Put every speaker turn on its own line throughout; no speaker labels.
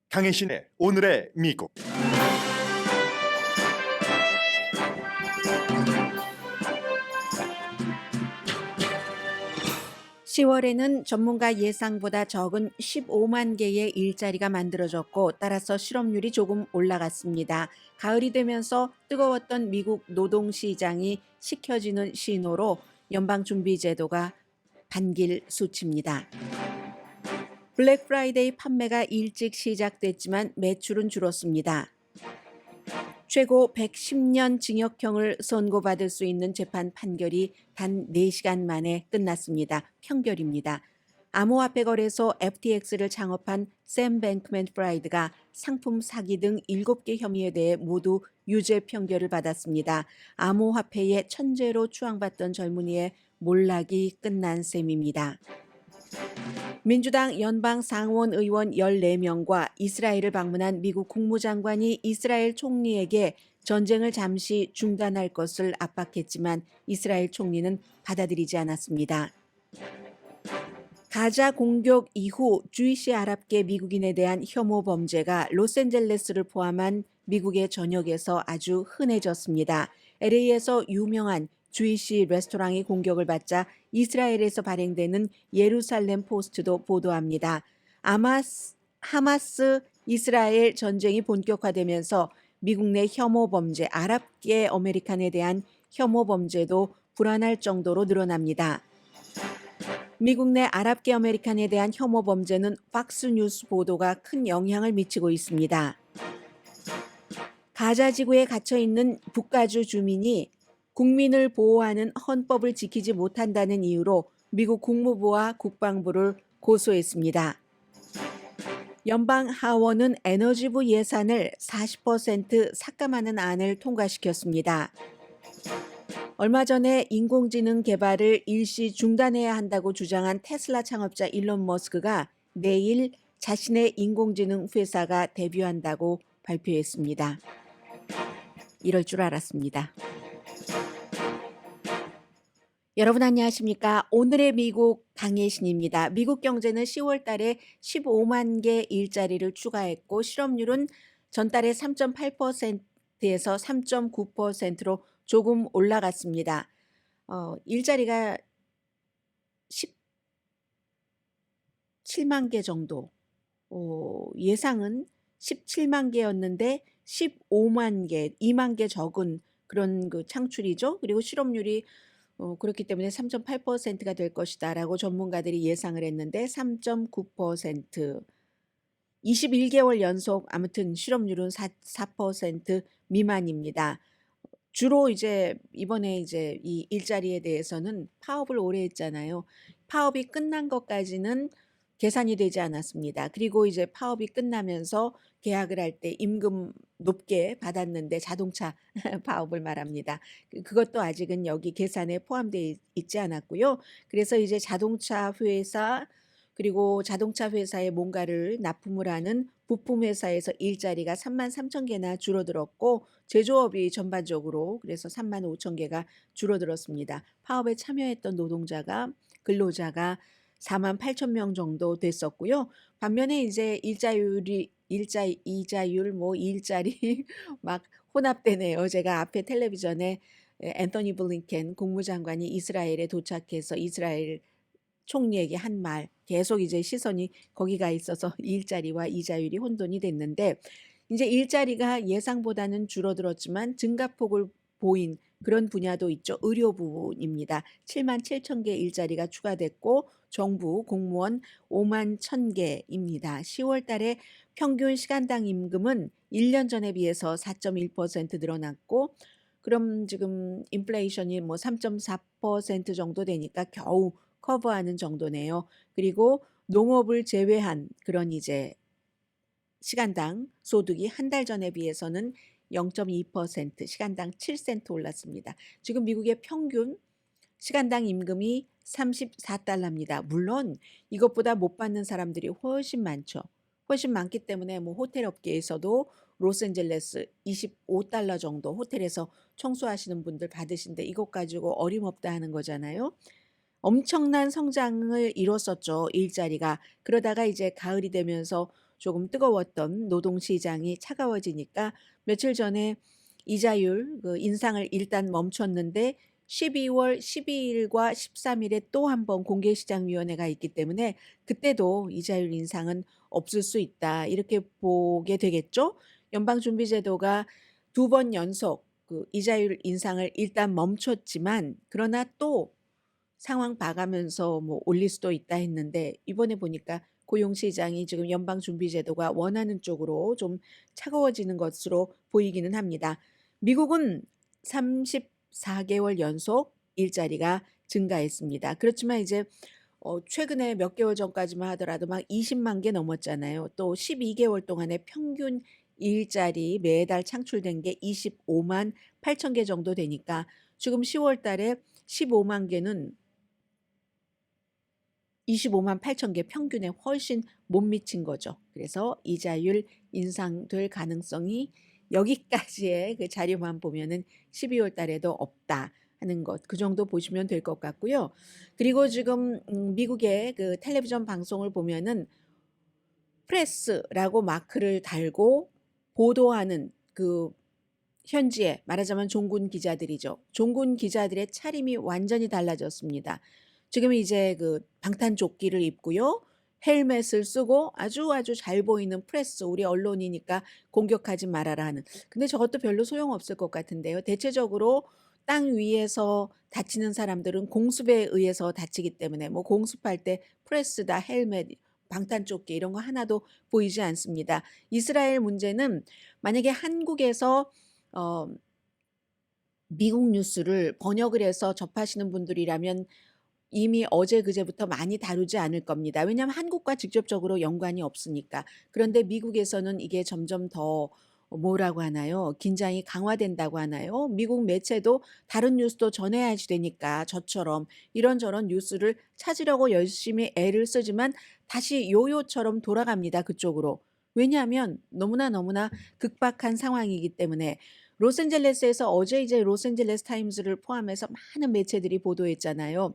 강혜신의 오늘의 미국.
10월에는 전문가 예상보다 적은 15만 개의 일자리가 만들어졌고 따라서 실업률이 조금 올라갔습니다. 가을이 되면서 뜨거웠던 미국 노동시장이 식혀지는 신호로 연방준비제도가 반길 수치입니다. 블랙 프라이데이 판매가 일찍 시작됐지만 매출은 줄었습니다. 최고 110년 징역형을 선고받을 수 있는 재판 판결이 단 4시간 만에 끝났습니다. 평결입니다. 암호화폐 거래소 FTX를 창업한 샘 뱅크맨 프라이드가 상품 사기 등 7개 혐의에 대해 모두 유죄 판결을 받았습니다. 암호화폐의 천재로 추앙받던 젊은이의 몰락이 끝난 셈입니다. 민주당 연방 상원 의원 14명과 이스라엘을 방문한 미국 국무장관이 이스라엘 총리에게 전쟁을 잠시 중단할 것을 압박했지만 이스라엘 총리는 받아들이지 않았습니다. 가자 공격 이후 주이시 아랍계 미국인에 대한 혐오 범죄가 로스앤젤레스를 포함한 미국의 전역에서 아주 흔해졌습니다. LA에서 유명한 주이시 레스토랑이 공격을 받자 이스라엘에서 발행되는 예루살렘 포스트도 보도합니다. 하마스 이스라엘 전쟁이 본격화되면서 미국 내 혐오 범죄, 아랍계 아메리칸에 대한 혐오 범죄도 불안할 정도로 늘어납니다. 미국 내 아랍계 아메리칸에 대한 혐오 범죄는 팍스뉴스 보도가 큰 영향을 미치고 있습니다. 가자 지구에 갇혀 있는 북가주 주민이 국민을 보호하는 헌법을 지키지 못한다는 이유로 미국 국무부와 국방부를 고소했습니다. 연방 하원은 에너지부 예산을 40% 삭감하는 안을 통과시켰습니다. 얼마 전에 인공지능 개발을 일시 중단해야 한다고 주장한 테슬라 창업자 일론 머스크가 내일 자신의 인공지능 회사가 데뷔한다고 발표했습니다. 이럴 줄 알았습니다. 여러분 안녕하십니까? 오늘의 미국 강혜신입니다. 미국 경제는 10월 달에 15만 개 일자리를 추가했고 실업률은 전달에 3.8%에서 3.9%로 조금 올라갔습니다. 일자리가 17만 개 정도, 예상은 17만 개였는데 15만 개, 2만 개 적은 그런 그 창출이죠. 그리고 실업률이 그렇기 때문에 3.8%가 될 것이다라고 전문가들이 예상을 했는데 3.9%, 21개월 연속 아무튼 실업률은 4% 미만입니다. 주로 이제 이번에 이제 이 일자리에 대해서는 파업을 오래 했잖아요. 파업이 끝난 것까지는 계산이 되지 않았습니다. 그리고 이제 파업이 끝나면서 계약을 할 때 임금 높게 받았는데 자동차 파업을 말합니다. 그것도 아직은 여기 계산에 포함되어 있지 않았고요. 그래서 이제 자동차 회사 그리고 자동차 회사에 뭔가를 납품을 하는 부품 회사에서 일자리가 3만 3천 개나 줄어들었고 제조업이 전반적으로 그래서 3만 5천 개가 줄어들었습니다. 파업에 참여했던 근로자가 4만 8천 명 정도 됐었고요. 반면에 이제 이자율 일자리 막 혼합되네요. 제가 앞에 텔레비전에 앤서니 블링켄 국무장관이 이스라엘에 도착해서 이스라엘 총리에게 한 말 계속 이제 시선이 거기가 있어서 일자리와 이자율이 혼돈이 됐는데 이제 일자리가 예상보다는 줄어들었지만 증가폭을 보인 그런 분야도 있죠. 의료 부분입니다. 7만 7천 개 일자리가 추가됐고 정부 공무원 5만 1천 개입니다. 10월 달에 평균 시간당 임금은 1년 전에 비해서 4.1% 늘어났고 그럼 지금 인플레이션이 뭐 3.4% 정도 되니까 겨우 커버하는 정도네요. 그리고 농업을 제외한 그런 이제 시간당 소득이 한 달 전에 비해서는 0.2% 시간당 7센트 올랐습니다. 지금 미국의 평균 시간당 임금이 34달러입니다. 물론 이것보다 못 받는 사람들이 훨씬 많죠. 훨씬 많기 때문에 뭐 호텔 업계에서도 로스앤젤레스 25달러 정도 호텔에서 청소하시는 분들 받으신데 이것 가지고 어림없다 하는 거잖아요. 엄청난 성장을 이뤘었죠. 일자리가. 그러다가 이제 가을이 되면서 조금 뜨거웠던 노동 시장이 차가워지니까 며칠 전에 이자율 인상을 일단 멈췄는데 12월 12일과 13일에 또 한 번 공개시장위원회가 있기 때문에 그때도 이자율 인상은 없을 수 있다. 이렇게 보게 되겠죠. 연방준비제도가 두 번 연속 이자율 인상을 일단 멈췄지만 그러나 또 상황 봐가면서 뭐 올릴 수도 있다 했는데 이번에 보니까 고용 시장이 지금 연방준비제도가 원하는 쪽으로 좀 차가워지는 것으로 보이기는 합니다. 미국은 34개월 연속 일자리가 증가했습니다. 그렇지만 이제 최근에 몇 개월 전까지만 하더라도 막 20만 개 넘었잖아요. 또 12개월 동안의 평균 일자리 매달 창출된 게 25만 8천 개 정도 되니까 지금 10월 달에 15만 개는 25만 8천 개 평균에 훨씬 못 미친 거죠. 그래서 이자율 인상될 가능성이 여기까지의 그 자료만 보면은 12월 달에도 없다 하는 것. 그 정도 보시면 될 것 같고요. 그리고 지금 미국의 그 텔레비전 방송을 보면은 프레스라고 마크를 달고 보도하는 그 현지에 말하자면 종군 기자들이죠. 종군 기자들의 차림이 완전히 달라졌습니다. 지금 이제 그 방탄조끼를 입고요. 헬멧을 쓰고 아주 잘 보이는 프레스, 우리 언론이니까 공격하지 말아라 하는. 근데 저것도 별로 소용없을 것 같은데요. 대체적으로 땅 위에서 다치는 사람들은 공습에 의해서 다치기 때문에 뭐 공습할 때 프레스다, 헬멧, 방탄조끼 이런 거 하나도 보이지 않습니다. 이스라엘 문제는 만약에 한국에서 어, 미국 뉴스를 번역을 해서 접하시는 분들이라면 이미 어제 그제부터 많이 다루지 않을 겁니다. 왜냐하면 한국과 직접적으로 연관이 없으니까. 그런데 미국에서는 이게 점점 더 뭐라고 하나요? 긴장이 강화된다고 하나요? 미국 매체도 다른 뉴스도 전해야지 되니까 저처럼 이런저런 뉴스를 찾으려고 열심히 애를 쓰지만 다시 요요처럼 돌아갑니다. 그쪽으로. 왜냐하면 너무나 극박한 상황이기 때문에 로스앤젤레스에서 어제 이제 로스앤젤레스 타임즈를 포함해서 많은 매체들이 보도했잖아요.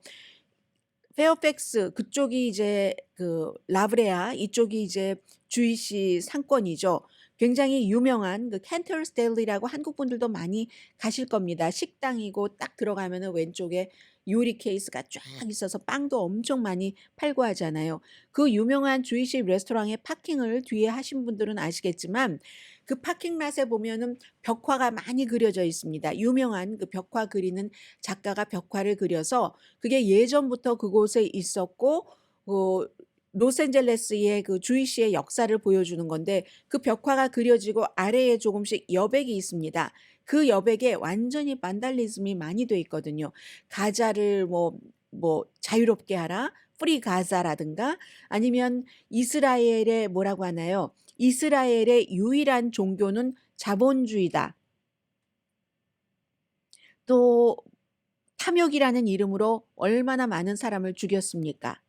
페어팩스 그쪽이 이제 그 라브레아 이쪽이 이제 주이시 상권이죠. 굉장히 유명한 그 캔터스 델리라고 한국 분들도 많이 가실 겁니다. 식당이고 딱 들어가면은 왼쪽에 유리 케이스가 쫙 있어서 빵도 엄청 많이 팔고 하잖아요. 그 유명한 주이시 레스토랑의 파킹을 뒤에 하신 분들은 아시겠지만 그 파킹랏에 보면은 벽화가 많이 그려져 있습니다. 유명한 그 벽화 그리는 작가가 벽화를 그려서 그게 예전부터 그곳에 있었고 로스앤젤레스의 그 주이시의 역사를 보여주는 건데 그 벽화가 그려지고 아래에 조금씩 여백이 있습니다. 그 여백에 완전히 반달리즘이 많이 돼 있거든요. 가자를 뭐 자유롭게 하라, 프리 가자라든가 아니면 이스라엘의 뭐라고 하나요? 이스라엘의 유일한 종교는 자본주의다. 또 탐욕이라는 이름으로 얼마나 많은 사람을 죽였습니까?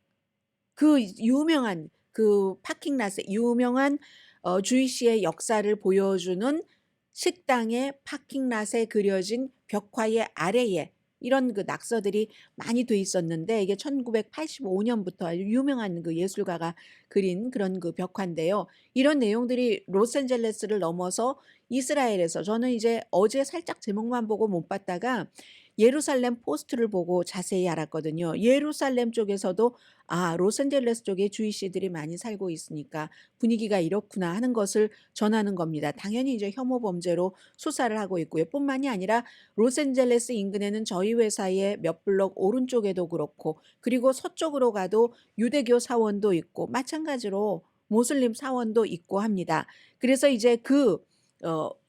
그 유명한 그 파킹랏에 유명한 주이시의 역사를 보여주는 식당의 파킹랏에 그려진 벽화의 아래에 이런 그 낙서들이 많이 돼 있었는데 이게 1985년부터 아주 유명한 그 예술가가 그린 그런 그 벽화인데요. 이런 내용들이 로스앤젤레스를 넘어서 이스라엘에서 저는 이제 어제 살짝 제목만 보고 못 봤다가 예루살렘 포스트를 보고 자세히 알았거든요. 예루살렘 쪽에서도 로스앤젤레스 쪽에 주이시들이 많이 살고 있으니까 분위기가 이렇구나 하는 것을 전하는 겁니다. 당연히 이제 혐오 범죄로 수사를 하고 있고요. 뿐만이 아니라 로스앤젤레스 인근에는 저희 회사의 몇 블록 오른쪽에도 그렇고 그리고 서쪽으로 가도 유대교 사원도 있고 마찬가지로 모슬림 사원도 있고 합니다. 그래서 이제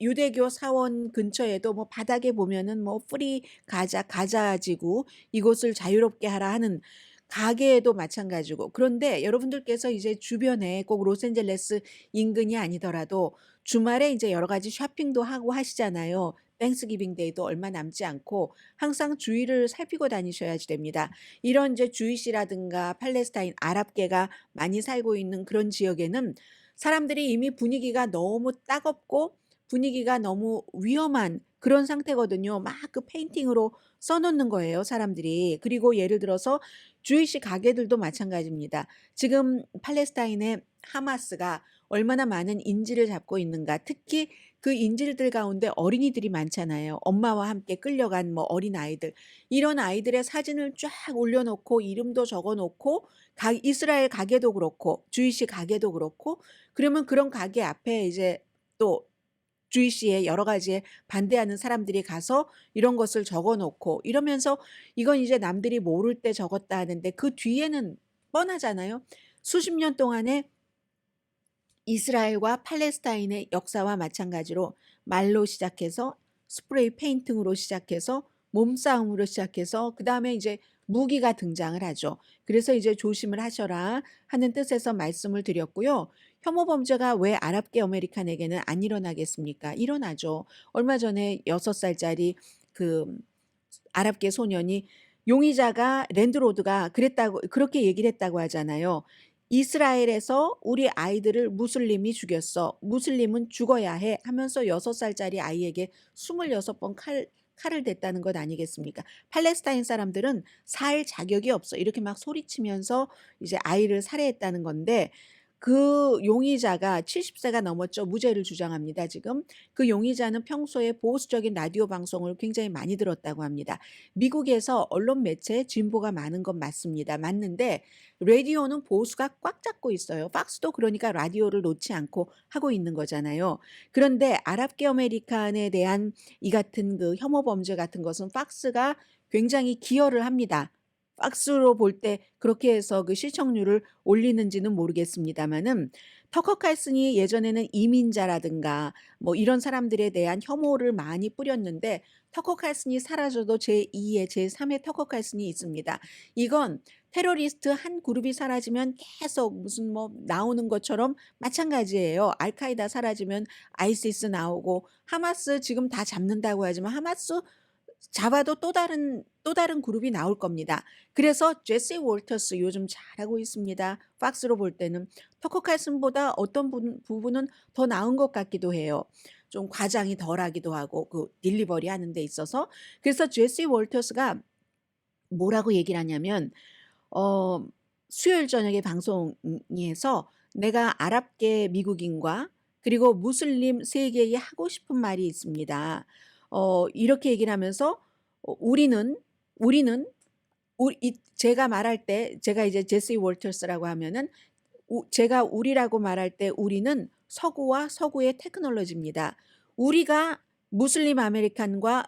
유대교 사원 근처에도 뭐 바닥에 보면은 뭐 프리 가자지구 이곳을 자유롭게 하라 하는 가게에도 마찬가지고 그런데 여러분들께서 이제 주변에 꼭 로스앤젤레스 인근이 아니더라도 주말에 이제 여러 가지 쇼핑도 하고 하시잖아요. 땡스기빙 데이도 얼마 남지 않고 항상 주위를 살피고 다니셔야지 됩니다. 이런 이제 주이시라든가 팔레스타인 아랍계가 많이 살고 있는 그런 지역에는 사람들이 이미 분위기가 너무 따갑고 분위기가 너무 위험한 그런 상태거든요. 막 그 페인팅으로 써놓는 거예요, 사람들이. 그리고 예를 들어서 주이시 가게들도 마찬가지입니다. 지금 팔레스타인의 하마스가 얼마나 많은 인질을 잡고 있는가. 특히 그 인질들 가운데 어린이들이 많잖아요. 엄마와 함께 끌려간 뭐 어린아이들. 이런 아이들의 사진을 쫙 올려놓고 이름도 적어놓고 이스라엘 가게도 그렇고 주이시 가게도 그렇고 그러면 그런 가게 앞에 이제 또 주이시의 여러 가지에 반대하는 사람들이 가서 이런 것을 적어 놓고 이러면서 이건 이제 남들이 모를 때 적었다 하는데 그 뒤에는 뻔하잖아요. 수십 년 동안에 이스라엘과 팔레스타인의 역사와 마찬가지로 말로 시작해서 스프레이 페인팅으로 시작해서 몸싸움으로 시작해서 그다음에 이제 무기가 등장을 하죠. 그래서 이제 조심을 하셔라 하는 뜻에서 말씀을 드렸고요. 혐오 범죄가 왜 아랍계 아메리칸에게는 안 일어나겠습니까? 일어나죠. 얼마 전에 6살짜리 그 아랍계 소년이 용의자가 랜드로드가 그랬다고 그렇게 얘기를 했다고 하잖아요. "이스라엘에서 우리 아이들을 무슬림이 죽였어. 무슬림은 죽어야 해." 하면서 6살짜리 아이에게 26번 칼을 댔다는 것 아니겠습니까? 팔레스타인 사람들은 살 자격이 없어. 이렇게 막 소리치면서 이제 아이를 살해했다는 건데 그 용의자가 70세가 넘었죠. 무죄를 주장합니다 지금. 그 용의자는 평소에 보수적인 라디오 방송을 굉장히 많이 들었다고 합니다. 미국에서 언론 매체에 진보가 많은 건 맞습니다. 맞는데 라디오는 보수가 꽉 잡고 있어요. 팍스도 그러니까 라디오를 놓지 않고 하고 있는 거잖아요. 그런데 아랍계 아메리칸에 대한 이 같은 그 혐오 범죄 같은 것은 팍스가 굉장히 기여를 합니다. 팍스로 볼 때 그렇게 해서 그 시청률을 올리는지는 모르겠습니다마는 터커 칼슨이 예전에는 이민자라든가 뭐 이런 사람들에 대한 혐오를 많이 뿌렸는데 터커 칼슨이 사라져도 제2의 제3의 터커 칼슨이 있습니다. 이건 테러리스트 한 그룹이 사라지면 계속 무슨 뭐 나오는 것처럼 마찬가지예요. 알카이다 사라지면 아이시스 나오고 하마스 지금 다 잡는다고 하지만 하마스 잡아도 또 다른 그룹이 나올 겁니다. 그래서 제시 월터스 요즘 잘하고 있습니다. 팍스로 볼 때는 터커 칼슨보다 어떤 부분은 더 나은 것 같기도 해요. 좀 과장이 덜하기도 하고 그 딜리버리 하는 데 있어서. 그래서 제시 월터스가 뭐라고 얘기를 하냐면 어 수요일 저녁에 방송에서 "내가 아랍계 미국인과 그리고 무슬림 세계에 하고 싶은 말이 있습니다." 이렇게 얘기를 하면서 우리는 제가 말할 때 제가 이제 제시 월터스라고 하면은 제가 우리라고 말할 때 우리는 서구와 서구의 테크놀로지입니다. 우리가 무슬림 아메리칸과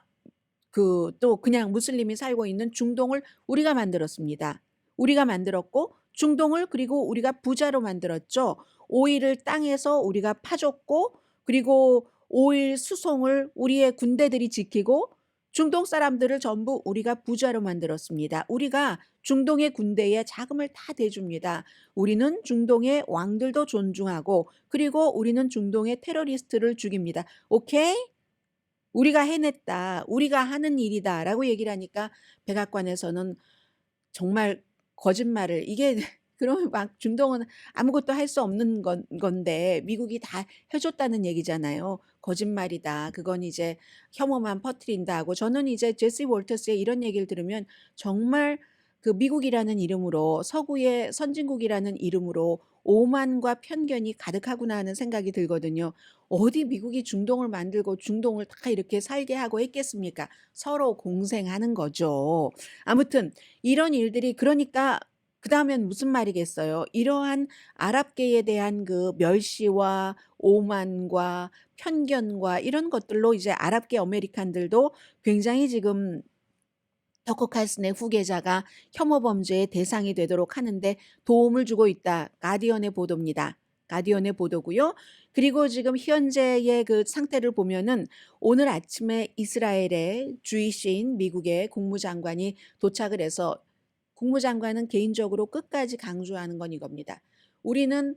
또 그냥 무슬림이 살고 있는 중동을 우리가 만들었습니다. 우리가 만들었고 중동을 그리고 우리가 부자로 만들었죠. 오일을 땅에서 우리가 파줬고 그리고 오일 수송을 우리의 군대들이 지키고 중동 사람들을 전부 우리가 부자로 만들었습니다. 우리가 중동의 군대에 자금을 다 대줍니다. 우리는 중동의 왕들도 존중하고 그리고 우리는 중동의 테러리스트를 죽입니다. 오케이? "우리가 해냈다. 우리가 하는 일이다."라고 얘기를 하니까 백악관에서는 정말 거짓말을 이게 그러면 막 중동은 아무것도 할 수 없는 건데 미국이 다 해 줬다는 얘기잖아요. "거짓말이다. 그건 이제 혐오만 퍼뜨린다." 하고 저는 이제 제시 월터스의 이런 얘기를 들으면 정말 그 미국이라는 이름으로 서구의 선진국이라는 이름으로 오만과 편견이 가득하구나 하는 생각이 들거든요. 어디 미국이 중동을 만들고 중동을 다 이렇게 살게 하고 했겠습니까? 서로 공생하는 거죠. 아무튼 이런 일들이 그러니까 그다음엔 무슨 말이겠어요. 이러한 아랍계에 대한 그 멸시와 오만과 편견과 이런 것들로 이제 아랍계 아메리칸들도 굉장히 지금 터커 칼슨의 후계자가 혐오 범죄의 대상이 되도록 하는데 도움을 주고 있다. 가디언의 보도입니다. 가디언의 보도고요. 그리고 지금 현재의 그 상태를 보면은 오늘 아침에 이스라엘의 주이시인 미국의 국무장관이 도착을 해서 국무장관은 개인적으로 끝까지 강조하는 건 이겁니다. "우리는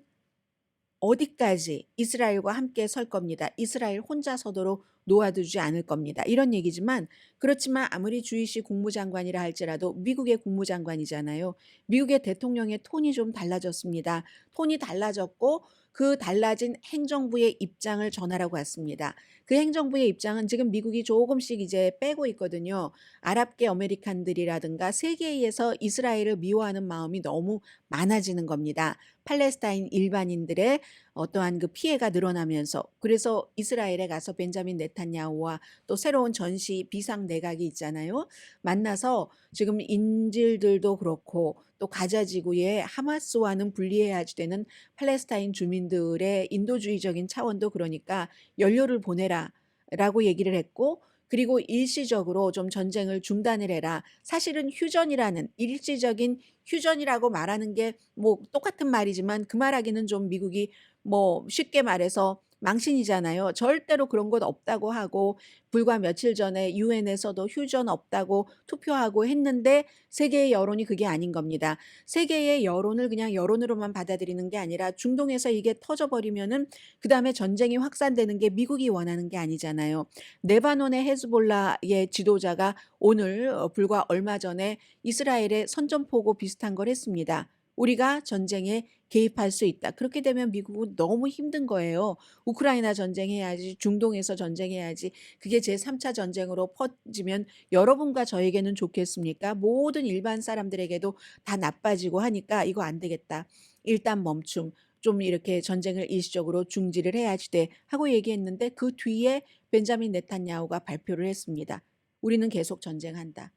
어디까지 이스라엘과 함께 설 겁니다. 이스라엘 혼자 서도록 놓아두지 않을 겁니다." 이런 얘기지만 그렇지만 아무리 주이시 국무장관이라 할지라도 미국의 국무장관이잖아요. 미국의 대통령의 톤이 좀 달라졌습니다. 톤이 달라졌고 그 달라진 행정부의 입장을 전하라고 했습니다. 그 행정부의 입장은 지금 미국이 조금씩 이제 빼고 있거든요. 아랍계 아메리칸들이라든가 세계에서 이스라엘을 미워하는 마음이 너무 많아지는 겁니다. 팔레스타인 일반인들의 어떠한 그 피해가 늘어나면서 그래서 이스라엘에 가서 벤자민 네탄야후와 또 새로운 전시 비상 내각이 있잖아요. 만나서 지금 인질들도 그렇고 또 가자 지구의 하마스와는 분리해야지 되는 팔레스타인 주민들의 인도주의적인 차원도 그러니까 연료를 보내라라고 얘기를 했고 그리고 일시적으로 좀 전쟁을 중단을 해라. 사실은 휴전이라는 일시적인 휴전이라고 말하는 게 뭐 똑같은 말이지만 그 말하기는 좀 미국이 뭐 쉽게 말해서 망신이잖아요. 절대로 그런 것 없다고 하고 불과 며칠 전에 유엔에서도 휴전 없다고 투표하고 했는데 세계의 여론이 그게 아닌 겁니다. 세계의 여론을 그냥 여론으로만 받아들이는 게 아니라 중동에서 이게 터져버리면은 그다음에 전쟁이 확산되는 게 미국이 원하는 게 아니잖아요. 레바논의 헤즈볼라의 지도자가 오늘 불과 얼마 전에 이스라엘의 선전포고 비슷한 걸 했습니다. 우리가 전쟁에 개입할 수 있다. 그렇게 되면 미국은 너무 힘든 거예요. 우크라이나 전쟁해야지, 중동에서 전쟁해야지. 그게 제3차 전쟁으로 퍼지면 여러분과 저에게는 좋겠습니까? 모든 일반 사람들에게도 다 나빠지고 하니까 이거 안 되겠다. 일단 멈춤. 좀 이렇게 전쟁을 일시적으로 중지를 해야지 돼 하고 얘기했는데 그 뒤에 벤자민 네탄야후가 발표를 했습니다. 우리는 계속 전쟁한다.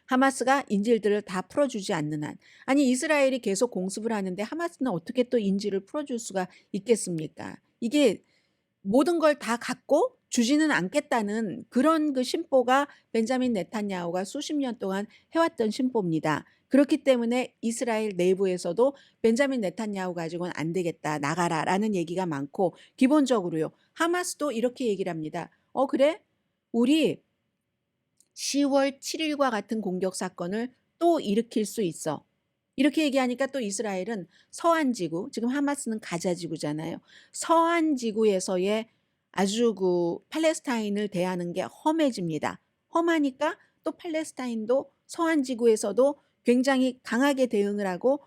하마스가 인질들을 다 풀어주지 않는 한. 아니 이스라엘이 계속 공습을 하는데 하마스는 어떻게 또 인질을 풀어줄 수가 있겠습니까? 이게 모든 걸 다 갖고 주지는 않겠다는 그런 그 심보가 벤자민 네탄야후가 수십 년 동안 해왔던 심보입니다. 그렇기 때문에 이스라엘 내부에서도 벤자민 네탄야후 가지고는 안 되겠다, 나가라라는 얘기가 많고 기본적으로요. 하마스도 이렇게 얘기를 합니다. 그래? 우리 10월 7일과 같은 공격 사건을 또 일으킬 수 있어. 이렇게 얘기하니까 또 이스라엘은 서한 지구, 지금 하마스는 가자 지구잖아요. 서한 지구에서의 아주 그 팔레스타인을 대하는 게 험해집니다. 험하니까 또 팔레스타인도 서한 지구에서도 굉장히 강하게 대응을 하고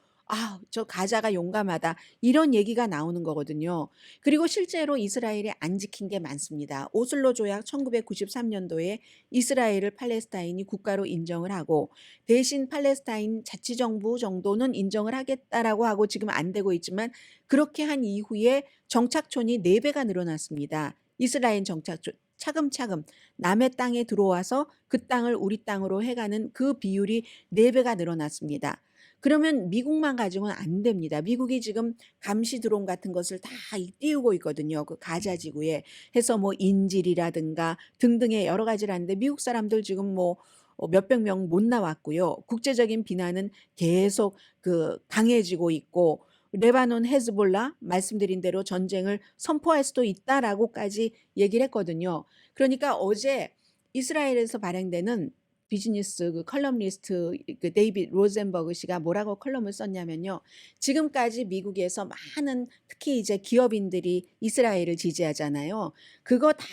저 가자가 용감하다. 이런 얘기가 나오는 거거든요. 그리고 실제로 이스라엘이 안 지킨 게 많습니다. 오슬로 조약 1993년도에 이스라엘을 팔레스타인이 국가로 인정을 하고 대신 팔레스타인 자치정부 정도는 인정을 하겠다라고 하고 지금 안 되고 있지만 그렇게 한 이후에 정착촌이 4배가 늘어났습니다. 이스라엘 정착촌. 차근차근 남의 땅에 들어와서 그 땅을 우리 땅으로 해가는 그 비율이 4배가 늘어났습니다. 그러면 미국만 가지고는 안 됩니다. 미국이 지금 감시 드론 같은 것을 다 띄우고 있거든요. 그 가자 지구에 해서 뭐 인질이라든가 등등의 여러 가지를 하는데 미국 사람들 지금 뭐 몇백 명 못 나왔고요. 국제적인 비난은 계속 그 강해지고 있고 레바논 헤즈볼라 말씀드린 대로 전쟁을 선포할 수도 있다라고까지 얘기를 했거든요. 그러니까 어제 이스라엘에서 발행되는 비즈니스 그 컬럼니스트 그 데이빗 로젠버그 씨가 뭐라고 컬럼을 썼냐면요. 지금까지 미국에서 많은 특히 이제 기업인들이 이스라엘을 지지하잖아요. 그거 다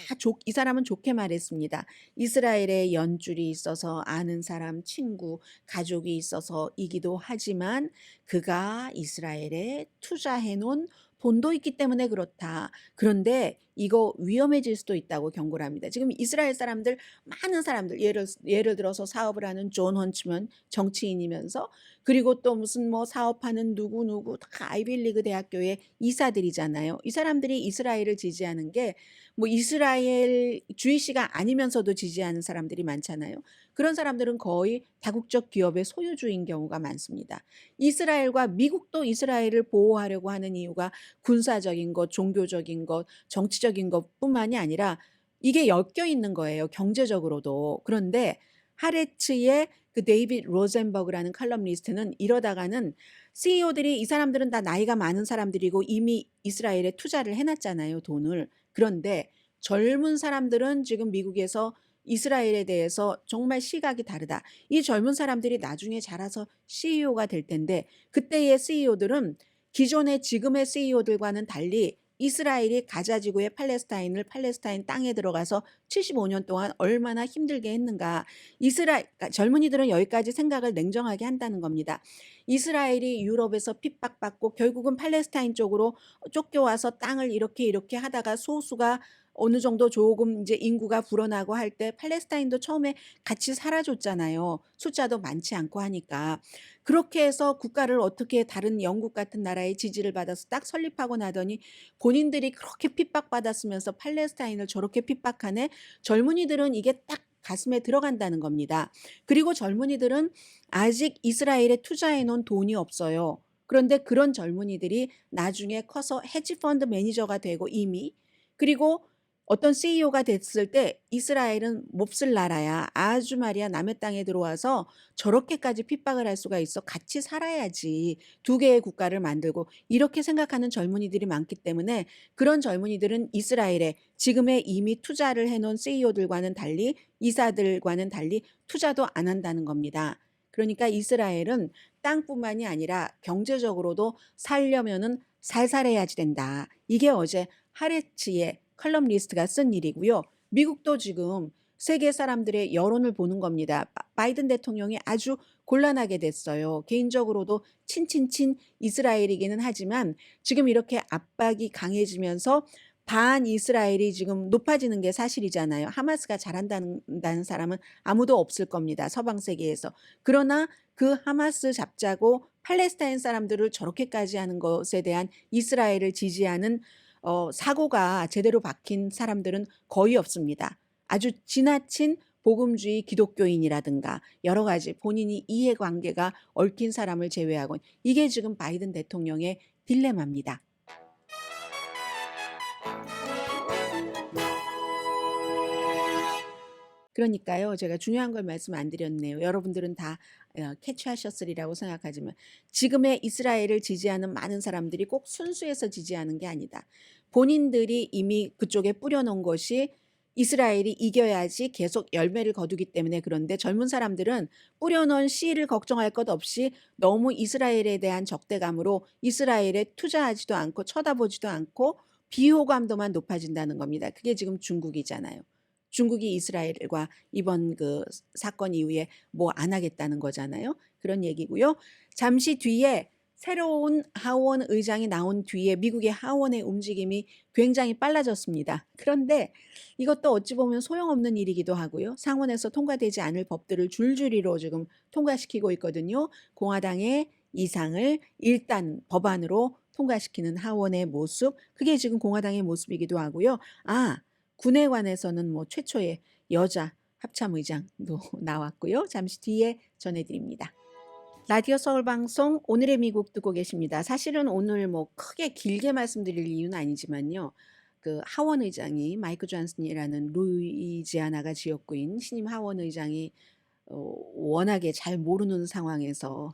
이 사람은 좋게 말했습니다. 이스라엘에 연줄이 있어서 아는 사람, 친구, 가족이 있어서이기도 하지만 그가 이스라엘에 투자해 놓은 돈도 있기 때문에 그렇다. 그런데 이거 위험해질 수도 있다고 경고를 합니다. 지금 이스라엘 사람들 많은 사람들 예를 들어서 사업을 하는 존 헌츠먼 정치인이면서 그리고 또 무슨 뭐 사업하는 누구 다 아이빌리그 대학교의 이사들이잖아요. 이 사람들이 이스라엘을 지지하는 게 뭐 이스라엘 주의시가 아니면서도 지지하는 사람들이 많잖아요. 그런 사람들은 거의 다국적 기업의 소유주인 경우가 많습니다. 이스라엘과 미국도 이스라엘을 보호하려고 하는 이유가 군사적인 것, 종교적인 것, 정치적인 것뿐만이 아니라 이게 엮여 있는 거예요. 경제적으로도. 그런데 하레츠의 그 데이빗 로젠버그라는 칼럼니스트는 이러다가는 CEO들이 이 사람들은 다 나이가 많은 사람들이고 이미 이스라엘에 투자를 해놨잖아요. 돈을. 그런데 젊은 사람들은 지금 미국에서 이스라엘에 대해서 정말 시각이 다르다. 이 젊은 사람들이 나중에 자라서 CEO가 될 텐데 그때의 CEO들은 기존의 지금의 CEO들과는 달리 이스라엘이 가자 지구의 팔레스타인 땅에 들어가서 75년 동안 얼마나 힘들게 했는가. 그러니까 젊은이들은 여기까지 생각을 냉정하게 한다는 겁니다. 이스라엘이 유럽에서 핍박받고 결국은 팔레스타인 쪽으로 쫓겨와서 땅을 이렇게 하다가 소수가 어느 정도 조금 이제 인구가 불어나고 할 때 팔레스타인도 처음에 같이 살아줬잖아요. 숫자도 많지 않고 하니까. 그렇게 해서 국가를 어떻게 다른 영국 같은 나라의 지지를 받아서 딱 설립하고 나더니 본인들이 그렇게 핍박받았으면서 팔레스타인을 저렇게 핍박하네. 젊은이들은 이게 딱 가슴에 들어간다는 겁니다. 그리고 젊은이들은 아직 이스라엘에 투자해 놓은 돈이 없어요. 그런데 그런 젊은이들이 나중에 커서 헤지펀드 매니저가 되고 이미, 그리고 어떤 CEO가 됐을 때 이스라엘은 몹쓸 나라야. 아주 말이야 남의 땅에 들어와서 저렇게까지 핍박을 할 수가 있어. 같이 살아야지. 두 개의 국가를 만들고 이렇게 생각하는 젊은이들이 많기 때문에 그런 젊은이들은 이스라엘에 지금의 이미 투자를 해놓은 CEO들과는 달리 이사들과는 달리 투자도 안 한다는 겁니다. 그러니까 이스라엘은 땅뿐만이 아니라 경제적으로도 살려면은 살살해야지 된다. 이게 어제 하레츠의 컬럼리스트가 쓴 일이고요. 미국도 지금 세계 사람들의 여론을 보는 겁니다. 바이든 대통령이 아주 곤란하게 됐어요. 개인적으로도 친친친 이스라엘이기는 하지만 지금 이렇게 압박이 강해지면서 반 이스라엘이 지금 높아지는 게 사실이잖아요. 하마스가 잘한다는 사람은 아무도 없을 겁니다. 서방 세계에서. 그러나 그 하마스 잡자고 팔레스타인 사람들을 저렇게까지 하는 것에 대한 이스라엘을 지지하는 사고가 제대로 박힌 사람들은 거의 없습니다. 아주 지나친 복음주의 기독교인이라든가 여러 가지 본인이 이해관계가 얽힌 사람을 제외하곤, 이게 지금 바이든 대통령의 딜레마입니다. 그러니까요. 제가 중요한 걸 말씀 안 드렸네요. 여러분들은 다 캐치하셨으리라고 생각하지만 지금의 이스라엘을 지지하는 많은 사람들이 꼭 순수해서 지지하는 게 아니다. 본인들이 이미 그쪽에 뿌려놓은 것이 이스라엘이 이겨야지 계속 열매를 거두기 때문에. 그런데 젊은 사람들은 뿌려놓은 씨를 걱정할 것 없이 너무 이스라엘에 대한 적대감으로 이스라엘에 투자하지도 않고 쳐다보지도 않고 비호감도만 높아진다는 겁니다. 그게 지금 중국이잖아요. 중국이 이스라엘과 이번 그 사건 이후에 뭐 안 하겠다는 거잖아요. 그런 얘기고요. 잠시 뒤에 새로운 하원 의장이 나온 뒤에 미국의 하원의 움직임이 굉장히 빨라졌습니다. 그런데 이것도 어찌 보면 소용없는 일이기도 하고요. 상원에서 통과되지 않을 법들을 줄줄이로 지금 통과시키고 있거든요. 공화당의 이상을 일단 법안으로 통과시키는 하원의 모습, 그게 지금 공화당의 모습이기도 하고요. 군에 관해서는 뭐 최초의 여자 합참의장도 나왔고요. 잠시 뒤에 전해드립니다. 라디오 서울 방송 오늘의 미국 듣고 계십니다. 사실은 오늘 뭐 크게 길게 말씀드릴 이유는 아니지만요. 그 하원 의장이 마이크 존슨이라는 루이지아나가 지역구인 신임 하원 의장이 워낙에 잘 모르는 상황에서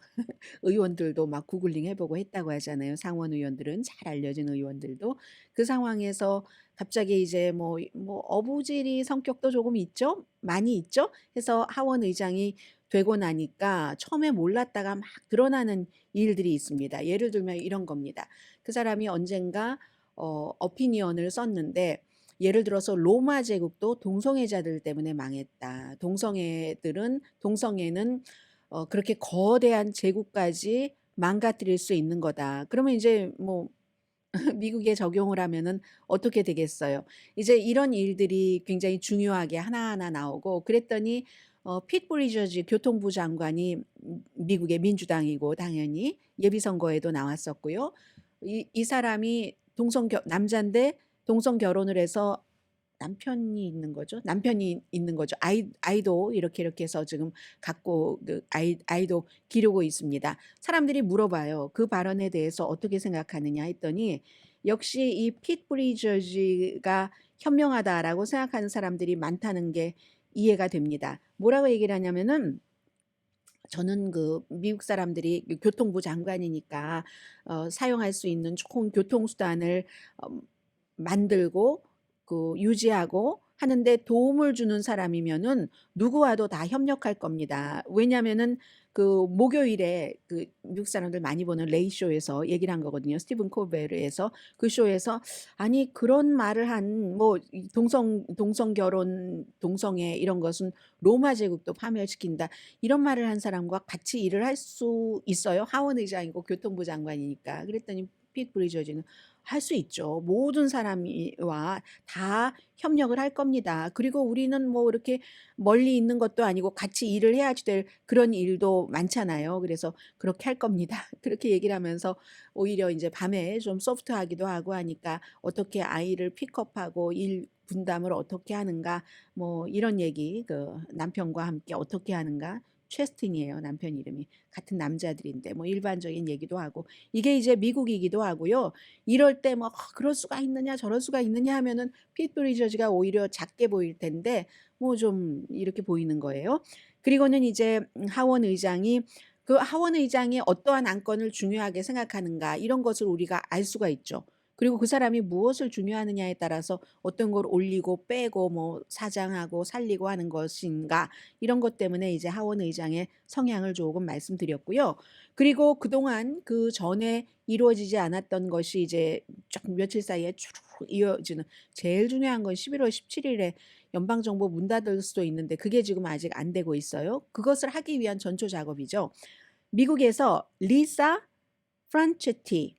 의원들도 막 구글링 해보고 했다고 하잖아요. 상원 의원들은, 잘 알려진 의원들도. 그 상황에서 갑자기 이제 뭐 어부지리 성격도 조금 있죠? 많이 있죠? 해서 하원 의장이 되고 나니까 처음에 몰랐다가 막 드러나는 일들이 있습니다. 예를 들면 이런 겁니다. 그 사람이 언젠가 어피니언을 썼는데, 예를 들어서 로마 제국도 동성애자들 때문에 망했다. 동성애는 그렇게 거대한 제국까지 망가뜨릴 수 있는 거다. 그러면 이제 뭐 미국에 적용을 하면은 어떻게 되겠어요? 이제 이런 일들이 굉장히 중요하게 하나하나 나오고, 그랬더니 핏 부리저지 교통부 장관이 미국의 민주당이고 당연히 예비선거에도 나왔었고요. 이 사람이 남자인데 동성 결혼을 해서 남편이 있는 거죠. 아이도 이렇게 해서 지금 갖고 아이도 기르고 있습니다. 사람들이 물어봐요. 그 발언에 대해서 어떻게 생각하느냐 했더니, 역시 이 핏 브리저지가 현명하다라고 생각하는 사람들이 많다는 게 이해가 됩니다. 뭐라고 얘기를 하냐면은, 저는 그 미국 사람들이 교통부 장관이니까 사용할 수 있는 좋은 교통수단을 만들고 유지하고 하는데 도움을 주는 사람이면은 누구와도 다 협력할 겁니다. 왜냐면은 그 목요일에 그 미국 사람들 많이 보는 레이쇼에서 얘기를 한 거거든요. 스티븐 콜베르에서 그 쇼에서, 아니 그런 말을 한 뭐 동성 결혼, 동성애 이런 것은 로마 제국도 파멸시킨다, 이런 말을 한 사람과 같이 일을 할 수 있어요? 하원 의장이고 교통부 장관이니까. 그랬더니 핏 브리저지는 할 수 있죠. 모든 사람이와 다 협력을 할 겁니다. 그리고 우리는 뭐 이렇게 멀리 있는 것도 아니고 같이 일을 해야지 될 그런 일도 많잖아요. 그래서 그렇게 할 겁니다. 그렇게 얘기를 하면서 오히려 이제 밤에 좀 소프트하기도 하고 하니까 어떻게 아이를 픽업하고 일 분담을 어떻게 하는가 뭐 이런 얘기 그 남편과 함께 어떻게 하는가 최스틴이에요, 남편 이름이. 같은 남자들인데 뭐 일반적인 얘기도 하고 이게 이제 미국이기도 하고요. 이럴 때 뭐 그럴 수가 있느냐 저럴 수가 있느냐 하면은 피트 브리저즈가 오히려 작게 보일 텐데 뭐 좀 이렇게 보이는 거예요. 그리고는 이제 하원 의장이 그 하원 의장이 어떠한 안건을 중요하게 생각하는가 이런 것을 우리가 알 수가 있죠. 그리고 그 사람이 무엇을 중요하느냐에 따라서 어떤 걸 올리고 빼고 뭐 사장하고 살리고 하는 것인가 이런 것 때문에 이제 하원 의장의 성향을 조금 말씀드렸고요. 그리고 그동안 그 전에 이루어지지 않았던 것이 이제 쫙 며칠 사이에 쭉 이어지는 제일 중요한 건 11월 17일에 연방정부 문 닫을 수도 있는데 그게 지금 아직 안 되고 있어요. 그것을 하기 위한 전초 작업이죠. 미국에서 리사 프란체티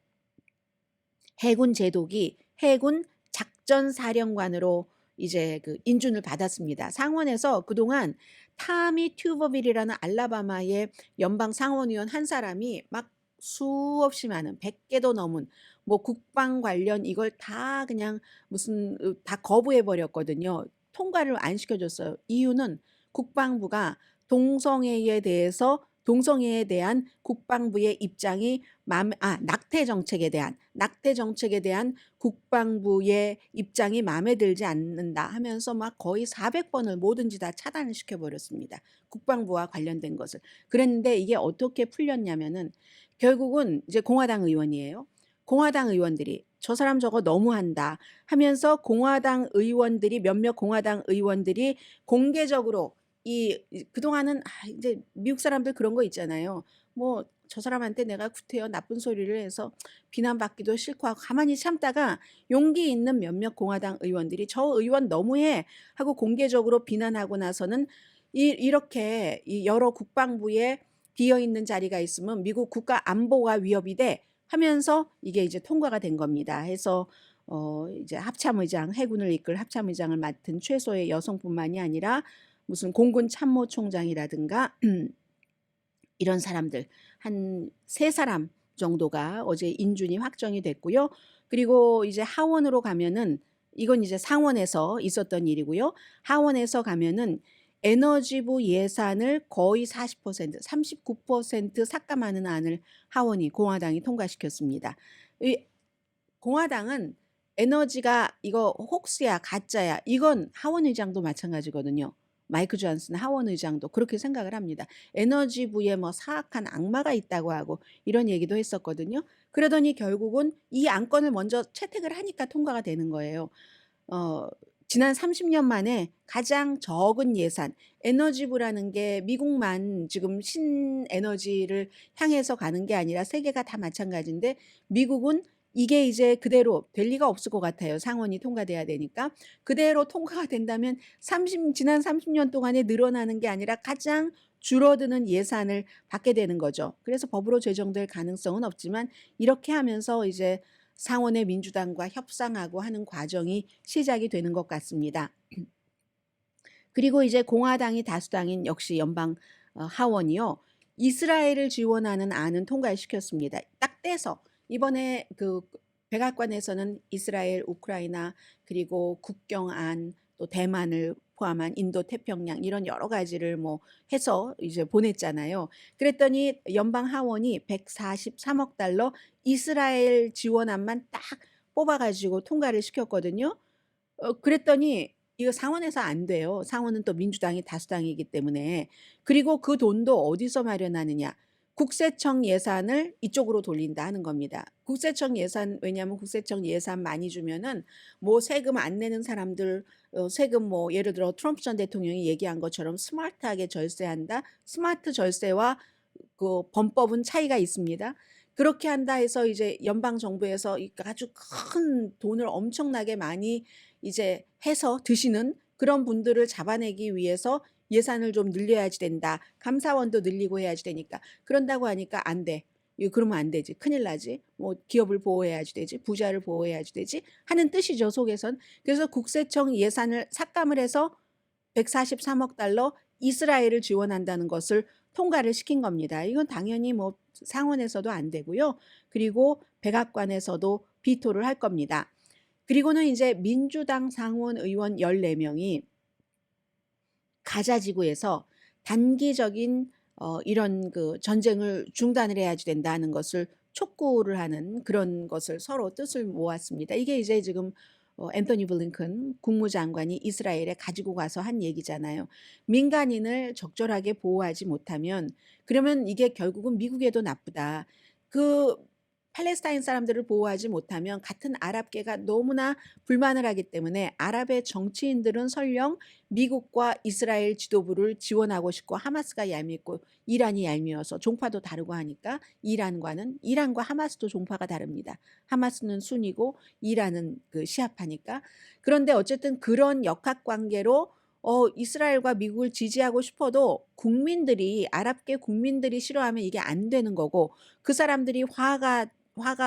해군 제독이 해군 작전사령관으로 이제 그 인준을 받았습니다. 상원에서 그동안 타미 튜버빌이라는 알라바마의 연방 상원의원 한 사람이 막 수없이 많은 100개도 넘은 뭐 국방 관련 이걸 다 그냥 무슨 다 거부해 버렸거든요. 통과를 안 시켜줬어요. 이유는 국방부가 동성애에 대한 국방부의 입장이 낙태 정책에 대한 국방부의 입장이 마음에 들지 않는다 하면서 막 거의 400번을 뭐든지 다 차단을 시켜버렸습니다. 국방부와 관련된 것을. 그랬는데 이게 어떻게 풀렸냐면은 결국은 이제 공화당 의원이에요. 공화당 의원들이 저 사람 저거 너무한다 하면서 몇몇 공화당 의원들이 공개적으로 그동안은 이제 미국 사람들 그런 거 있잖아요. 뭐 저 사람한테 내가 구태여 나쁜 소리를 해서 비난받기도 싫고 하고 가만히 참다가 용기 있는 몇몇 공화당 의원들이 저 의원 너무해 하고 공개적으로 비난하고 나서는 이렇게 여러 국방부에 비어 있는 자리가 있으면 미국 국가 안보가 위협이 돼 하면서 이게 이제 통과가 된 겁니다. 해서 이제 해군을 이끌 합참의장을 맡은 최소의 여성뿐만이 아니라 무슨 공군 참모총장이라든가 이런 사람들 한 3사람 정도가 어제 인준이 확정이 됐고요. 그리고 이제 하원으로 가면은 이건 이제 상원에서 있었던 일이고요. 하원에서 가면은 에너지부 예산을 거의 40%, 39% 삭감하는 안을 공화당이 통과시켰습니다. 이 공화당은 에너지가 이거 혹스야 가짜야 이건 하원 의장도 마찬가지거든요. 마이크 존슨 하원 의장도 그렇게 생각을 합니다. 에너지부에 뭐 사악한 악마가 있다고 하고 이런 얘기도 했었거든요. 그러더니 결국은 이 안건을 먼저 채택을 하니까 통과가 되는 거예요. 지난 30년 만에 가장 적은 예산, 에너지부라는 게 미국만 지금 신에너지를 향해서 가는 게 아니라 세계가 다 마찬가지인데 미국은 이게 이제 그대로 될 리가 없을 것 같아요. 상원이 통과돼야 되니까. 그대로 통과가 된다면 지난 30년 동안에 늘어나는 게 아니라 가장 줄어드는 예산을 받게 되는 거죠. 그래서 법으로 제정될 가능성은 없지만 이렇게 하면서 이제 상원의 민주당과 협상하고 하는 과정이 시작이 되는 것 같습니다. 그리고 이제 공화당이 다수당인 역시 연방 하원이요. 이스라엘을 지원하는 안은 통과시켰습니다. 딱 떼서 이번에 그 백악관에서는 이스라엘, 우크라이나 그리고 국경안 또 대만을 포함한 인도 태평양 이런 여러 가지를 뭐 해서 이제 보냈잖아요. 그랬더니 연방 하원이 143억 달러 이스라엘 지원안만 딱 뽑아가지고 통과를 시켰거든요. 그랬더니 이거 상원에서 안 돼요. 상원은 또 민주당이 다수당이기 때문에. 그리고 그 돈도 어디서 마련하느냐. 국세청 예산을 이쪽으로 돌린다 하는 겁니다. 국세청 예산 왜냐하면 국세청 예산 많이 주면은 뭐 세금 안 내는 사람들 세금 뭐 예를 들어 트럼프 전 대통령이 얘기한 것처럼 스마트하게 절세한다. 스마트 절세와 그 범법은 차이가 있습니다. 그렇게 한다 해서 이제 연방 정부에서 아주 큰 돈을 엄청나게 많이 이제 해서 드시는 그런 분들을 잡아내기 위해서 예산을 좀 늘려야지 된다. 감사원도 늘리고 해야지 되니까. 그런다고 하니까 안 돼. 이거 그러면 안 되지. 큰일 나지. 뭐 기업을 보호해야지 되지. 부자를 보호해야지 되지. 하는 뜻이죠, 속에선. 그래서 국세청 예산을 삭감을 해서 143억 달러 이스라엘을 지원한다는 것을 통과를 시킨 겁니다. 이건 당연히 뭐 상원에서도 안 되고요. 그리고 백악관에서도 비토를 할 겁니다. 그리고는 이제 민주당 상원 의원 14명이 가자 지구에서 단기적인 이런 그 전쟁을 중단을 해야지 된다는 것을 촉구를 하는 그런 것을 서로 뜻을 모았습니다. 이게 이제 지금 앤토니 블링컨 국무장관이 이스라엘에 가지고 가서 한 얘기잖아요. 민간인을 적절하게 보호하지 못하면 그러면 이게 결국은 미국에도 나쁘다. 그 팔레스타인 사람들을 보호하지 못하면 같은 아랍계가 너무나 불만을 하기 때문에 아랍의 정치인들은 설령 미국과 이스라엘 지도부를 지원하고 싶고 하마스가 얄밉고 이란이 얄미워서 종파도 다르고 하니까 이란과 하마스도 종파가 다릅니다. 하마스는 순이고 이란은 그 시아파니까. 그런데 어쨌든 그런 역학관계로 이스라엘과 미국을 지지하고 싶어도 국민들이 아랍계 국민들이 싫어하면 이게 안 되는 거고 그 사람들이 화가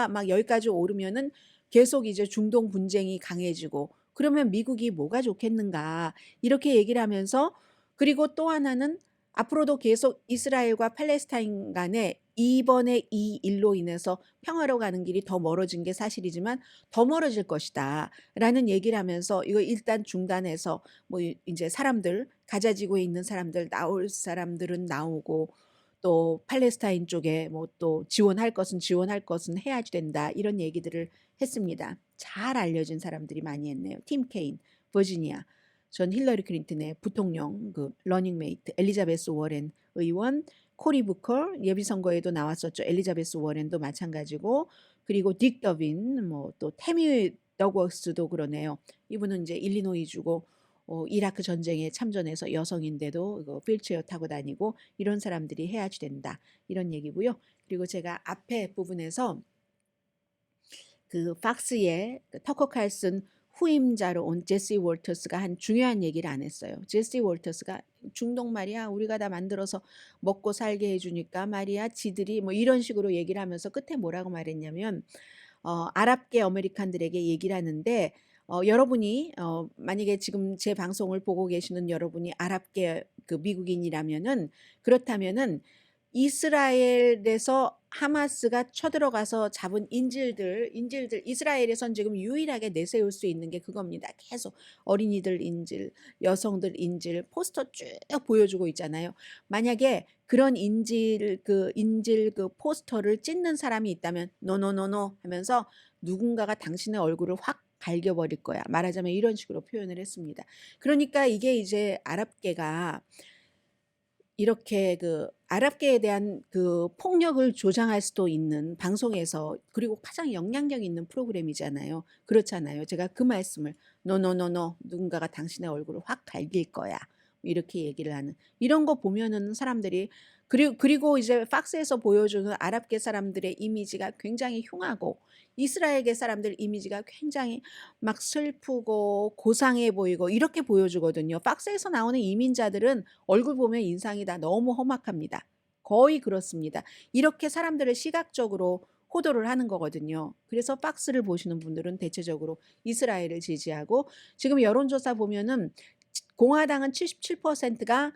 막 여기까지 오르면은 계속 이제 중동 분쟁이 강해지고 그러면 미국이 뭐가 좋겠는가 이렇게 얘기를 하면서 그리고 또 하나는 앞으로도 계속 이스라엘과 팔레스타인 간에 이번에 이 일로 인해서 평화로 가는 길이 더 멀어진 게 사실이지만 더 멀어질 것이다 라는 얘기를 하면서 이거 일단 중단해서 뭐 이제 사람들 가자 지구에 있는 사람들 나올 사람들은 나오고 또 팔레스타인 쪽에 뭐 또 지원할 것은 해야지 된다 이런 얘기들을 했습니다. 잘 알려진 사람들이 많이 했네요. 팀 케인, 버지니아, 전 힐러리 클린턴의 부통령 그 러닝메이트 엘리자베스 워렌 의원, 코리 부커 예비 선거에도 나왔었죠. 엘리자베스 워렌도 마찬가지고 그리고 딕 더빈 뭐 또 태미 더거스도 그러네요. 이분은 이제 일리노이주고 이라크 전쟁에 참전해서 여성인데도 휠체어 타고 다니고 이런 사람들이 해야지 된다. 이런 얘기고요. 그리고 제가 앞에 부분에서 그 팍스의 터커 칼슨 후임자로 온 제시 월터스가 한 중요한 얘기를 안 했어요. 제시 월터스가 중동 말이야 우리가 다 만들어서 먹고 살게 해주니까 말이야 지들이 뭐 이런 식으로 얘기를 하면서 끝에 뭐라고 말했냐면 아랍계 아메리칸들에게 얘기를 하는데 여러분이 만약에 지금 제 방송을 보고 계시는 여러분이 아랍계 그 미국인이라면은 그렇다면은 이스라엘에서 하마스가 쳐들어가서 잡은 인질들 이스라엘에선 지금 유일하게 내세울 수 있는 게 그겁니다. 계속 어린이들 인질, 여성들 인질 포스터 쭉 보여주고 있잖아요. 만약에 그런 인질 그 포스터를 찢는 사람이 있다면 노노노노 하면서 누군가가 당신의 얼굴을 확 갈겨버릴 거야. 말하자면 이런 식으로 표현을 했습니다. 그러니까 이게 이제 아랍계가 이렇게 그 아랍계에 대한 그 폭력을 조장할 수도 있는 방송에서 그리고 가장 영향력 있는 프로그램이잖아요. 그렇잖아요. 제가 그 말씀을 노노노노 누군가가 당신의 얼굴을 확 갈길 거야. 이렇게 얘기를 하는 이런 거 보면은 사람들이 그리고 이제 팍스에서 보여주는 아랍계 사람들의 이미지가 굉장히 흉하고 이스라엘계 사람들 이미지가 굉장히 막 슬프고 고상해 보이고 이렇게 보여주거든요. 팍스에서 나오는 이민자들은 얼굴 보면 인상이 다 너무 험악합니다. 거의 그렇습니다. 이렇게 사람들을 시각적으로 호도를 하는 거거든요. 그래서 팍스를 보시는 분들은 대체적으로 이스라엘을 지지하고 지금 여론조사 보면은 공화당은 77%가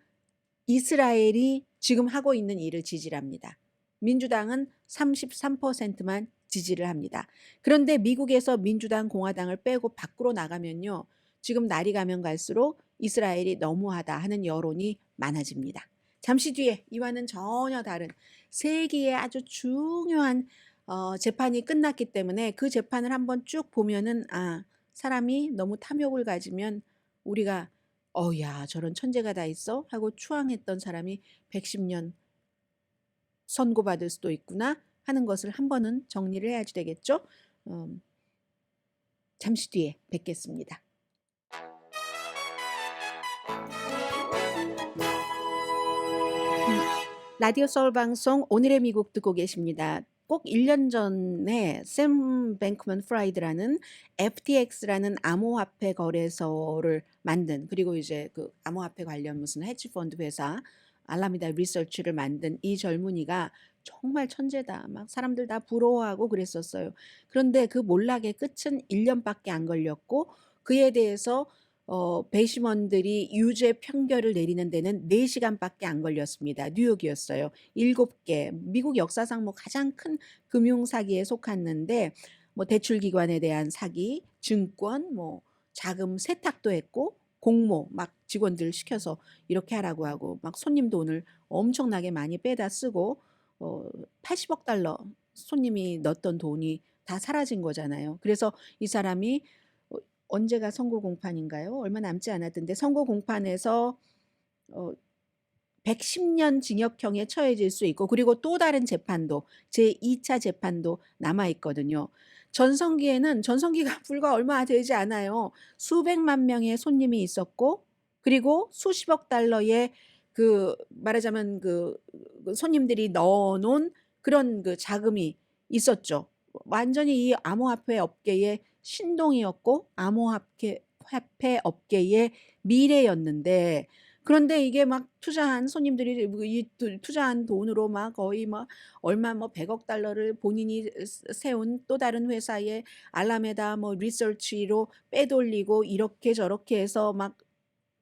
이스라엘이 지금 하고 있는 일을 지지를 합니다. 민주당은 33%만 지지를 합니다. 그런데 미국에서 민주당, 공화당을 빼고 밖으로 나가면요. 지금 날이 가면 갈수록 이스라엘이 너무하다 하는 여론이 많아집니다. 잠시 뒤에 이와는 전혀 다른 세기의 아주 중요한 재판이 끝났기 때문에 그 재판을 한번 쭉 보면은 사람이 너무 탐욕을 가지면 우리가 야 저런 천재가 다 있어? 하고 추앙했던 사람이 110년 선고받을 수도 있구나 하는 것을 한 번은 정리를 해야지 되겠죠? 잠시 뒤에 뵙겠습니다. 라디오 서울 방송 오늘의 미국 듣고 계십니다. 꼭 1년 전에 샘 뱅크먼 프라이드라는 FTX라는 암호화폐 거래소를 만든 그리고 이제 그 암호화폐 관련 무슨 헤지펀드 회사 알라미다 리서치를 만든 이 젊은이가 정말 천재다. 막 사람들 다 부러워하고 그랬었어요. 그런데 그 몰락의 끝은 1 년밖에 안 걸렸고 그에 대해서 배심원들이 유죄 판결을 내리는 데는 4 시간밖에 안 걸렸습니다. 뉴욕이었어요. 7개 미국 역사상 뭐 가장 큰 금융 사기에 속았는데 뭐 대출 기관에 대한 사기, 증권, 뭐 자금 세탁도 했고 공모 막 직원들 시켜서 이렇게 하라고 하고 막 손님 돈을 엄청나게 많이 빼다 쓰고 80억 달러 손님이 넣었던 돈이 다 사라진 거잖아요. 그래서 이 사람이 언제가 선고 공판인가요? 얼마 남지 않았던데 선고 공판에서 어 110년 징역형에 처해질 수 있고 그리고 또 다른 재판도 제2차 재판도 남아 있거든요. 전성기가 불과 얼마 되지 않아요. 수백만 명의 손님이 있었고 그리고 수십억 달러의 그 말하자면 그 손님들이 넣어 놓은 그런 그 자금이 있었죠. 완전히 이 암호화폐 업계의 신동이었고 암호화폐 업계의 미래였는데 그런데 이게 막 투자한 손님들이 이 투자한 돈으로 막 거의 막 얼마 뭐 100억 달러를 본인이 세운 또 다른 회사의 알라메다 뭐 리서치로 빼돌리고 이렇게 저렇게 해서 막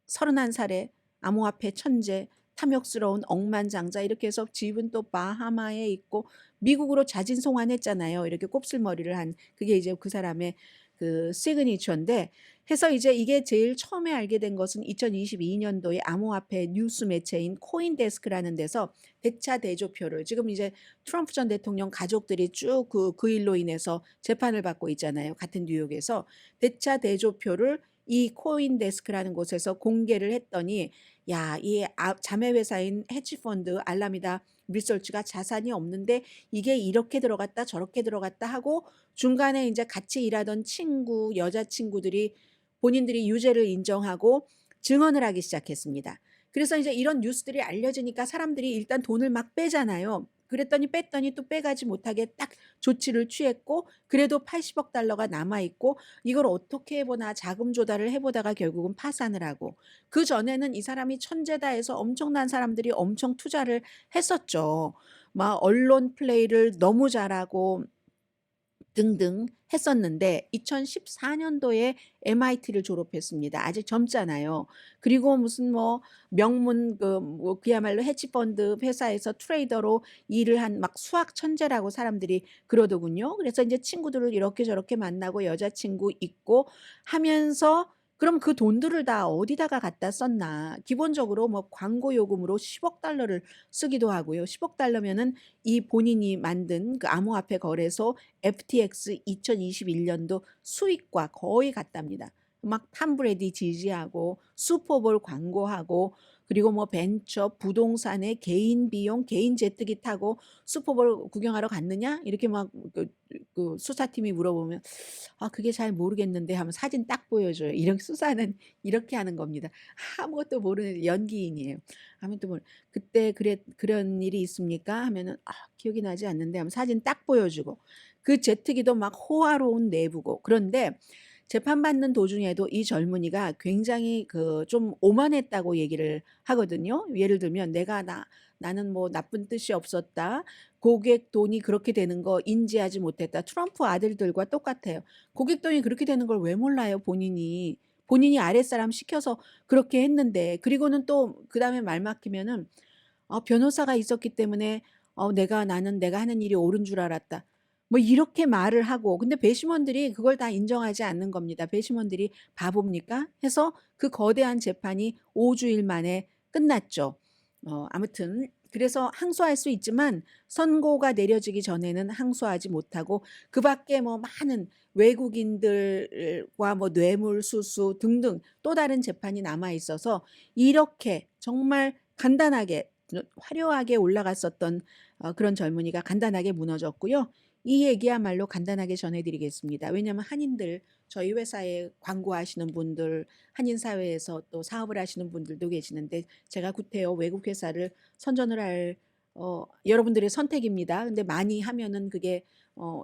31살에 암호화폐 천재, 탐욕스러운 억만장자 이렇게 해서 집은 또 바하마에 있고 미국으로 자진 송환했잖아요. 이렇게 곱슬머리를 한 그게 이제 그 사람의 그 시그니처인데 해서 이제 이게 제일 처음에 알게 된 것은 2022년도에 암호화폐 뉴스 매체인 코인데스크라는 데서 대차 대조표를 지금 이제 트럼프 전 대통령 가족들이 쭉 그 일로 인해서 재판을 받고 있잖아요. 같은 뉴욕에서 대차 대조표를 이 코인데스크라는 곳에서 공개를 했더니 야, 이 자매 회사인 헤지펀드 알라미다 리서치가 자산이 없는데 이게 이렇게 들어갔다 저렇게 들어갔다 하고 중간에 이제 같이 일하던 친구, 여자친구들이 본인들이 유죄를 인정하고 증언을 하기 시작했습니다. 그래서 이제 이런 뉴스들이 알려지니까 사람들이 일단 돈을 막 빼잖아요. 그랬더니 뺐더니 또 빼가지 못하게 딱 조치를 취했고 그래도 80억 달러가 남아있고 이걸 어떻게 해보나 자금 조달을 해보다가 결국은 파산을 하고 그전에는 이 사람이 천재다 해서 엄청난 사람들이 엄청 투자를 했었죠. 막 언론 플레이를 너무 잘하고 등등 했었는데 2014년도에 MIT를 졸업했습니다. 아직 젊잖아요. 그리고 무슨 뭐 명문 뭐 그야말로 헤지펀드 회사에서 트레이더로 일을 한 막 수학 천재라고 사람들이 그러더군요. 그래서 이제 친구들을 이렇게 저렇게 만나고 여자친구 있고 하면서 그럼 그 돈들을 다 어디다가 갖다 썼나? 기본적으로 뭐 광고 요금으로 10억 달러를 쓰기도 하고요. 10억 달러면은 이 본인이 만든 그 암호화폐 거래소 FTX 2021년도 수익과 거의 같답니다. 막 탐브레디 지지하고 슈퍼볼 광고하고 그리고 뭐 벤처 부동산에 개인 비용 개인 제트기 타고 슈퍼볼 구경하러 갔느냐 이렇게 막 그 수사팀이 물어보면 아 그게 잘 모르겠는데 하면 사진 딱 보여줘요. 이런 수사는 이렇게 하는 겁니다. 아무것도 모르는 연기인이에요. 아무것도 모르 그때 그런 일이 있습니까? 하면은 아 기억이 나지 않는데 하면 사진 딱 보여주고 그 제트기도 막 호화로운 내부고 그런데 재판받는 도중에도 이 젊은이가 굉장히 그 좀 오만했다고 얘기를 하거든요. 예를 들면 나는 뭐 나쁜 뜻이 없었다. 고객 돈이 그렇게 되는 거 인지하지 못했다. 트럼프 아들들과 똑같아요. 고객 돈이 그렇게 되는 걸 왜 몰라요, 본인이. 본인이 아랫사람 시켜서 그렇게 했는데 그리고는 또 그다음에 말 막히면은 변호사가 있었기 때문에 나는 내가 하는 일이 옳은 줄 알았다. 뭐 이렇게 말을 하고 근데 배심원들이 그걸 다 인정하지 않는 겁니다. 배심원들이 바보입니까? 해서 그 거대한 재판이 5주일 만에 끝났죠. 아무튼 그래서 항소할 수 있지만 선고가 내려지기 전에는 항소하지 못하고 그밖에 뭐 많은 외국인들과 뭐 뇌물수수 등등 또 다른 재판이 남아 있어서 이렇게 정말 간단하게 화려하게 올라갔었던 그런 젊은이가 간단하게 무너졌고요. 이 얘기야말로 간단하게 전해드리겠습니다. 왜냐하면 한인들 저희 회사에 광고하시는 분들 한인 사회에서 또 사업을 하시는 분들도 계시는데 제가 구태여 외국 회사를 선전을 할 여러분들의 선택입니다. 근데 많이 하면은 그게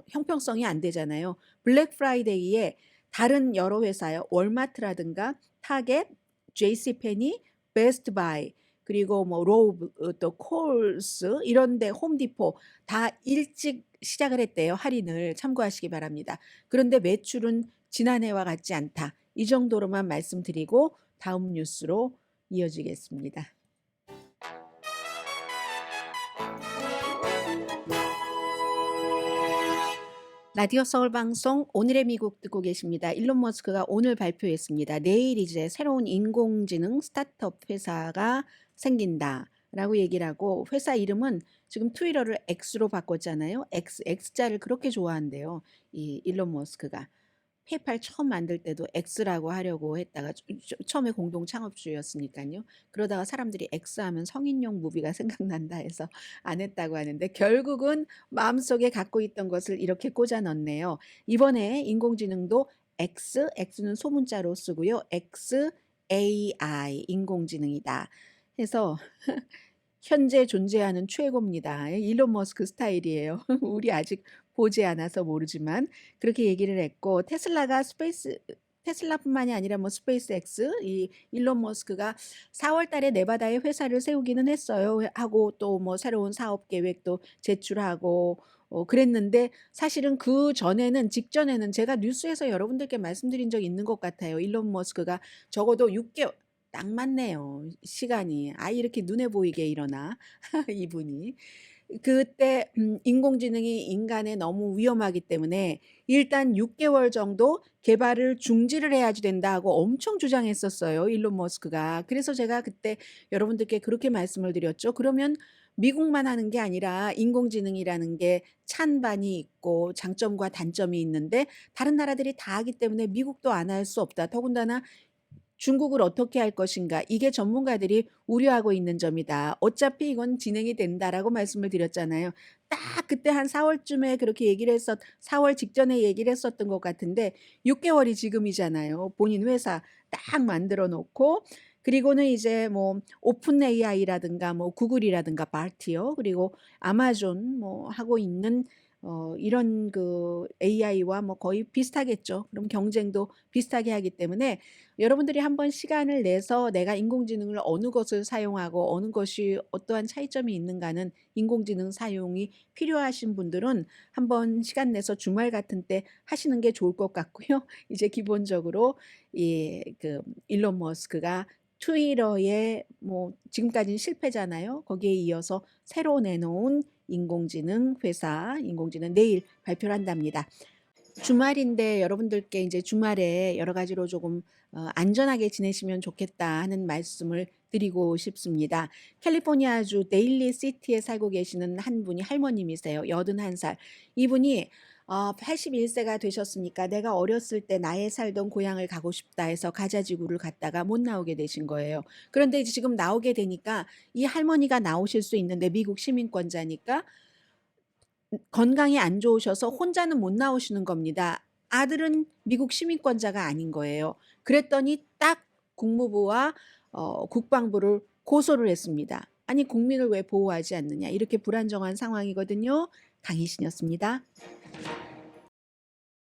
형평성이 안 되잖아요. 블랙 프라이데이에 다른 여러 회사요. 월마트라든가 타겟, JC페니, 베스트 바이 그리고 뭐 로브, 또 콜스 이런 데 홈디포 다 일찍 시작을 했대요. 할인을 참고하시기 바랍니다. 그런데 매출은 지난해와 같지 않다. 이 정도로만 말씀드리고 다음 뉴스로 이어지겠습니다. 라디오 서울 방송 오늘의 미국 듣고 계십니다. 일론 머스크가 오늘 발표했습니다. 내일 이제 새로운 인공지능 스타트업 회사가 생긴다라고 얘기를 하고 회사 이름은 지금 트위터를 X로 바꿨잖아요. X자를 그렇게 좋아한대요. 이 일론 머스크가. 페이팔 처음 만들 때도 X라고 하려고 했다가 처음에 공동 창업주였으니까요. 그러다가 사람들이 X 하면 성인용 무비가 생각난다 해서 안 했다고 하는데 결국은 마음속에 갖고 있던 것을 이렇게 꽂아 넣네요. 이번에 인공지능도 X는 소문자로 쓰고요. XAI 인공지능이다. 해서 현재 존재하는 최고입니다. 일론 머스크 스타일이에요. 우리 아직 보지 않아서 모르지만 그렇게 얘기를 했고 테슬라뿐만이 아니라 뭐 스페이스X 이 일론 머스크가 4월 달에 네바다에 회사를 세우기는 했어요. 하고 또 뭐 새로운 사업 계획도 제출하고 그랬는데 사실은 그 전에는 직전에는 제가 뉴스에서 여러분들께 말씀드린 적이 있는 것 같아요. 일론 머스크가 적어도 6개월 딱 맞네요. 시간이. 이렇게 눈에 보이게 일어나 이분이. 그때 인공지능이 인간에 너무 위험하기 때문에 일단 6개월 정도 개발을 중지를 해야지 된다고 엄청 주장했었어요. 일론 머스크가. 그래서 제가 그때 여러분들께 그렇게 말씀을 드렸죠. 그러면 미국만 하는 게 아니라 인공지능이라는 게 찬반이 있고 장점과 단점이 있는데 다른 나라들이 다 하기 때문에 미국도 안 할 수 없다. 더군다나 중국을 어떻게 할 것인가 이게 전문가들이 우려하고 있는 점이다. 어차피 이건 진행이 된다라고 말씀을 드렸잖아요. 딱 그때 한 4월쯤에 그렇게 얘기를 4월 직전에 얘기를 했었던 것 같은데 6개월이 지금이잖아요. 본인 회사 딱 만들어 놓고 그리고는 이제 뭐 오픈 AI라든가 뭐 구글이라든가 바티요. 그리고 아마존 뭐 하고 있는 이런 그 AI와 뭐 거의 비슷하겠죠. 그럼 경쟁도 비슷하게 하기 때문에 여러분들이 한번 시간을 내서 내가 인공지능을 어느 것을 사용하고 어느 것이 어떠한 차이점이 있는가는 인공지능 사용이 필요하신 분들은 한번 시간 내서 주말 같은 때 하시는 게 좋을 것 같고요. 이제 기본적으로 그 일론 머스크가 트위터에 뭐 지금까지는 실패잖아요. 거기에 이어서 새로 내놓은 인공지능 회사, 인공지능 내일 발표를 한답니다. 주말인데 여러분들께 이제 주말에 여러 가지로 조금 안전하게 지내시면 좋겠다 하는 말씀을 드리고 싶습니다. 캘리포니아주 데일리 시티에 살고 계시는 한 분이 할머님이세요. 81살. 이분이 81세가 되셨으니까 내가 어렸을 때 나의 살던 고향을 가고 싶다 해서 가자지구를 갔다가 못 나오게 되신 거예요. 그런데 이제 지금 나오게 되니까 이 할머니가 나오실 수 있는데 미국 시민권자니까 건강이 안 좋으셔서 혼자는 못 나오시는 겁니다. 아들은 미국 시민권자가 아닌 거예요. 그랬더니 딱 국무부와 국방부를 고소를 했습니다. 아니 국민을 왜 보호하지 않느냐 이렇게 불안정한 상황이거든요. 강희신이었습니다.